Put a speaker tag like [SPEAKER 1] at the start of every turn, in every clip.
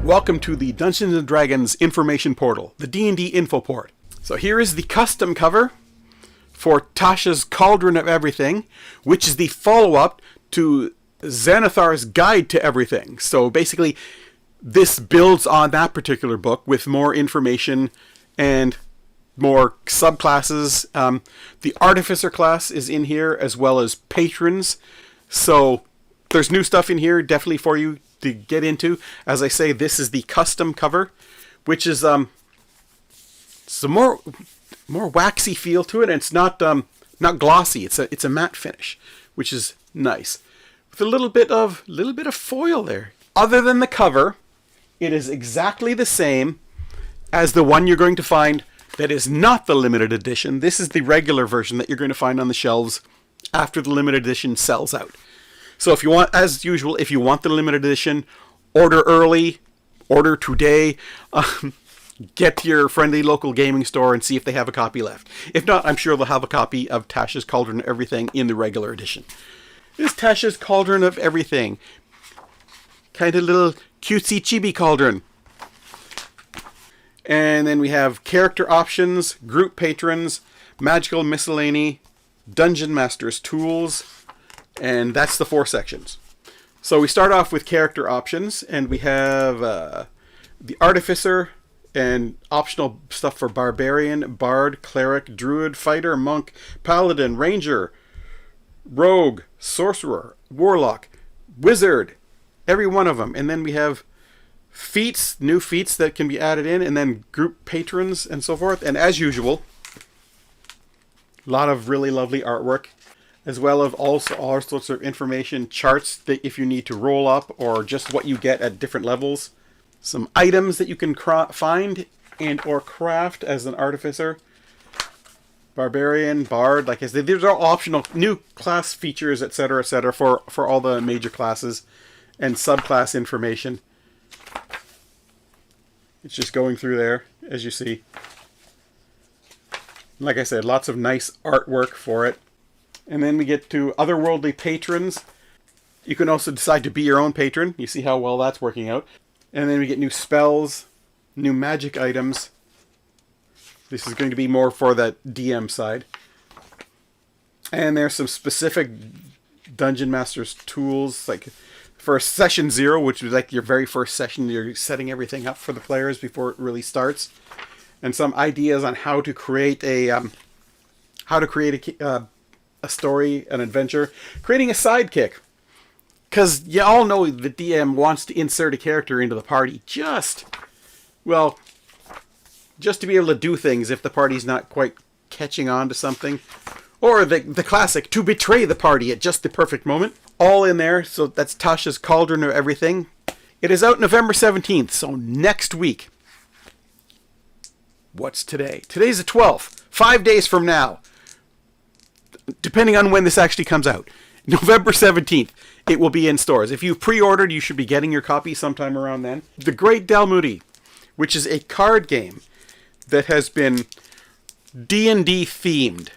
[SPEAKER 1] Welcome to the Dungeons & Dragons information portal, the D&D InfoPort. So here is the custom cover for Tasha's Cauldron of Everything, which is the follow-up to Xanathar's Guide to Everything. So basically, this builds on that particular book with more information and more subclasses. The Artificer class is in here, as well as Patrons. So there's new stuff in here, definitely for you to get into. As I say, this is the custom cover, which is some more waxy feel to it, and it's not glossy. It's a matte finish, which is nice, with a little bit of foil there. Other than the cover, it is exactly the same as the one you're going to find that is not the limited edition. This is the regular version that you're going to find on the shelves after the limited edition sells out. So if you want, as usual, if you want the limited edition, order early, order today, get to your friendly local gaming store and see if they have a copy left. If not, I'm sure they'll have a copy of Tasha's Cauldron of Everything in the regular edition. This is Tasha's Cauldron of Everything. Kind of little cutesy chibi cauldron. And then we have character options, group patrons, magical miscellany, dungeon master's tools, and that's the 4 sections. So we start off with character options, and we have the Artificer and optional stuff for Barbarian, Bard, Cleric, Druid, Fighter, Monk, Paladin, Ranger, Rogue, Sorcerer, Warlock, Wizard, every one of them. And then we have feats, new feats that can be added in, and then group patrons and so forth. And as usual, a lot of really lovely artwork, as well as also all sorts of information, charts that if you need to roll up, or just what you get at different levels. Some items that you can find and or craft as an Artificer. Barbarian, Bard, like I said, these are all optional new class features, etc., for all the major classes, and subclass information. It's just going through there, as you see. Like I said, lots of nice artwork for it. And then we get to Otherworldly Patrons. You can also decide to be your own patron. You see how well that's working out. And then we get new spells, new magic items. This is going to be more for that DM side. And there's some specific Dungeon Master's tools, like for Session 0, which is like your very first session. You're setting everything up for the players before it really starts. And some ideas on how to create a story, an adventure, creating a sidekick. Because you all know the DM wants to insert a character into the party just to be able to do things if the party's not quite catching on to something. Or the classic, to betray the party at just the perfect moment. All in there, so that's Tasha's Cauldron of Everything. It is out November 17th, so next week. What's today? Today's the 12th. 5 days from now. Depending on when this actually comes out. November 17th, it will be in stores. If you've pre-ordered, you should be getting your copy sometime around then. The Great Dalmuti, which is a card game that has been D&D themed.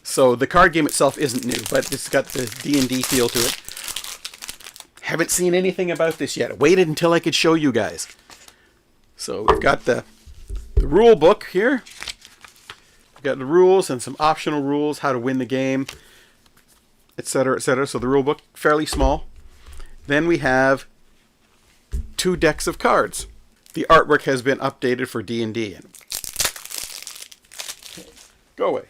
[SPEAKER 1] So the card game itself isn't new, but it's got the D&D feel to it. Haven't seen anything about this yet. Waited until I could show you guys. So we've got the rule book here. We've got the rules and some optional rules, how to win the game, etc., etc. So the rule book, fairly small. Then we have 2 decks of cards. The artwork has been updated for D&D. Okay, go away.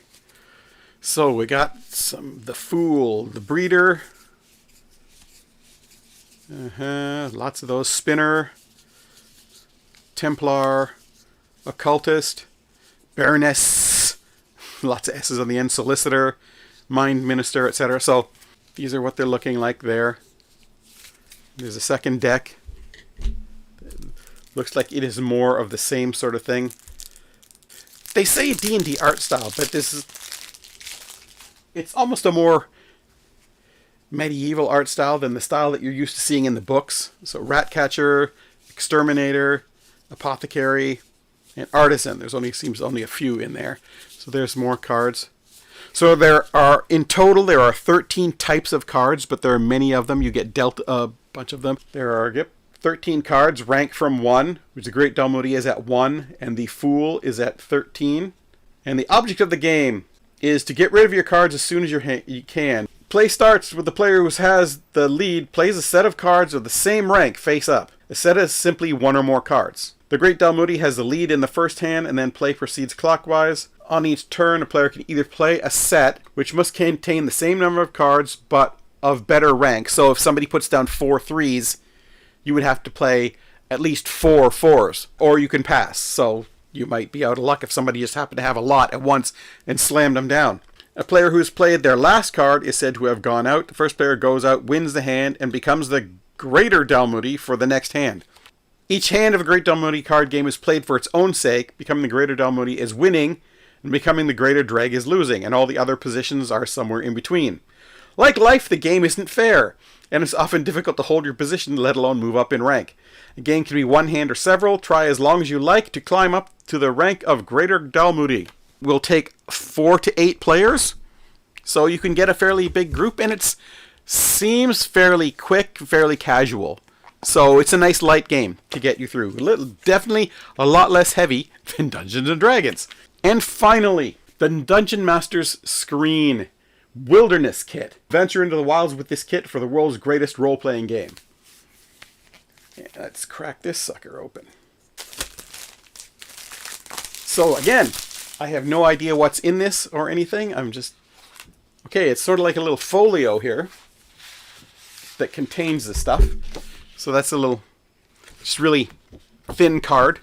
[SPEAKER 1] So we got the Fool, the Breeder. Lots of those. Spinner, Templar, Occultist, Baroness, lots of S's on the end, Solicitor, Mind Minister, etc. So these are what they're looking like there. There's a second deck. Looks like it is more of the same sort of thing. They say D&D art style, but it's almost a more medieval art style than the style that you're used to seeing in the books. So Ratcatcher, Exterminator, Apothecary, and Artisan. Seems only a few in there. So there's more cards. So in total there are 13 types of cards, but there are many of them. You get dealt a bunch of them. There are 13 cards, rank from 1, which the Great Dalmuti is at 1, and the Fool is at 13. And the object of the game is to get rid of your cards as soon as you can. Play starts with the player who has the lead plays a set of cards of the same rank face up. The set is simply 1 or more cards. The Great Dalmuti has the lead in the first hand, and then play proceeds clockwise. On each turn, a player can either play a set, which must contain the same number of cards, but of better rank. So if somebody puts down 4 3s, you would have to play at least 4 4s, or you can pass. So you might be out of luck if somebody just happened to have a lot at once and slammed them down. A player who's played their last card is said to have gone out. The first player goes out, wins the hand, and becomes the Greater Dalmuti for the next hand. Each hand of a Great Dalmuti card game is played for its own sake. Becoming the Greater Dalmuti is winning, and becoming the Greater Dreg is losing, and all the other positions are somewhere in between. Like life, the game isn't fair, and it's often difficult to hold your position, let alone move up in rank. A game can be one hand or several. Try as long as you like to climb up to the rank of Greater Dalmuti. Will take 4 to 8 players, so you can get a fairly big group, and it seems fairly quick, fairly casual. So it's a nice light game to get you through. Definitely a lot less heavy than Dungeons & Dragons. And finally, the Dungeon Master's Screen Wilderness Kit. Venture into the wilds with this kit for the world's greatest role-playing game. Yeah, let's crack this sucker open. So again, I have no idea what's in this or anything. Okay, it's sort of like a little folio here that contains the stuff. So that's a little, just really thin card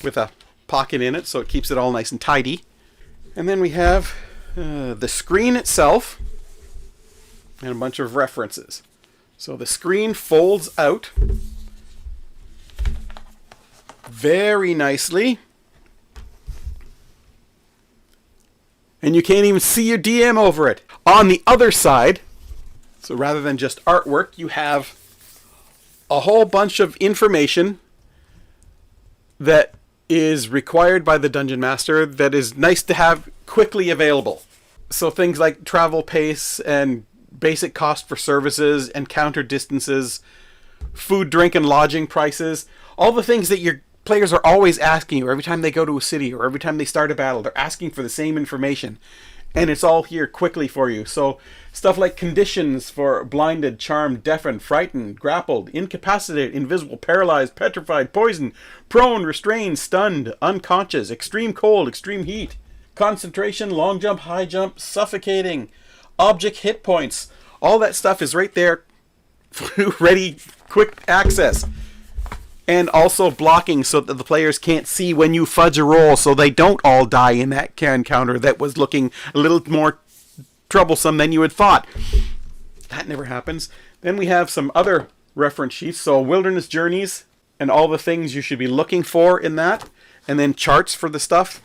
[SPEAKER 1] with a pocket in it, so it keeps it all nice and tidy. And then we have the screen itself and a bunch of references. So the screen folds out very nicely. And you can't even see your DM over it. On the other side, so rather than just artwork, you have a whole bunch of information that is required by the Dungeon Master that is nice to have quickly available. So things like travel pace and basic cost for services, encounter distances, food, drink, and lodging prices. All the things that your players are always asking you every time they go to a city or every time they start a battle. They're asking for the same information. And it's all here quickly for you. So stuff like conditions for blinded, charmed, deafened, frightened, grappled, incapacitated, invisible, paralyzed, petrified, poisoned, prone, restrained, stunned, unconscious, extreme cold, extreme heat, concentration, long jump, high jump, suffocating, object hit points. All that stuff is right there, ready, quick access. And also blocking so that the players can't see when you fudge a roll, so they don't all die in that encounter that was looking a little more troublesome than you had thought. That never happens. Then we have some other reference sheets, so wilderness journeys and all the things you should be looking for in that, and then charts for the stuff.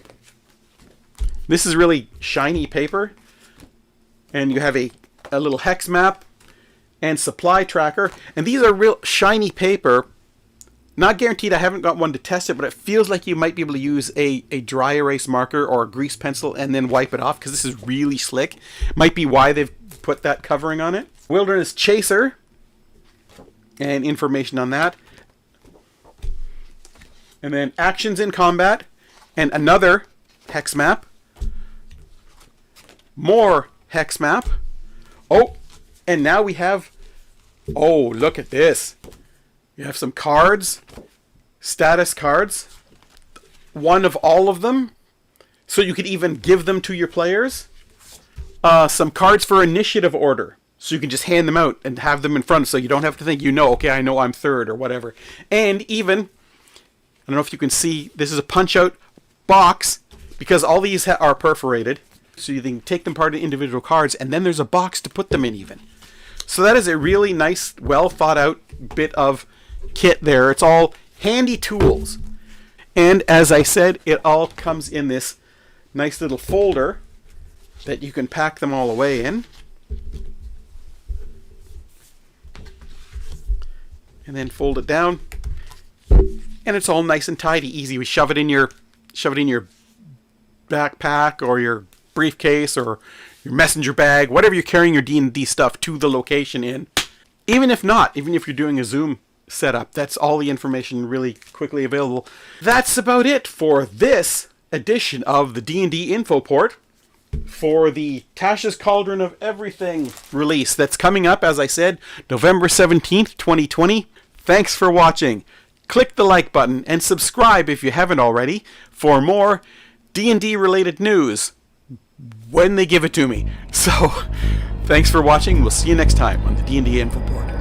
[SPEAKER 1] This is really shiny paper, and you have a little hex map and supply tracker, and these are real shiny paper. Not guaranteed, I haven't got one to test it, but it feels like you might be able to use a dry erase marker or a grease pencil and then wipe it off, because this is really slick. Might be why they've put that covering on it. Wilderness Chaser, and information on that. And then actions in combat, and another hex map. More hex map. Oh, and now we have, oh, look at this. You have some cards, status cards, one of all of them, so you could even give them to your players. Some cards for initiative order, so you can just hand them out and have them in front, so you don't have to think, okay, I know I'm third or whatever. And even, I don't know if you can see, this is a punch-out box, because all these are perforated, so you can take them apart into individual cards, and then there's a box to put them in even. So that is a really nice, well-thought-out bit of kit there. It's all handy tools, and as I said, it all comes in this nice little folder that you can pack them all away in, and then fold it down, and it's all nice and tidy, easy. We shove it in your backpack or your briefcase or your messenger bag, whatever you're carrying your D&D stuff to the location in. Even if not, even if you're doing a Zoom set up. That's all the information really quickly available. That's about it for this edition of the D&D InfoPort for the Tasha's Cauldron of Everything release that's coming up, as I said, November 17th, 2020. Thanks for watching. Click the like button and subscribe if you haven't already for more D&D related news when they give it to me. So, thanks for watching. We'll see you next time on the D&D InfoPort.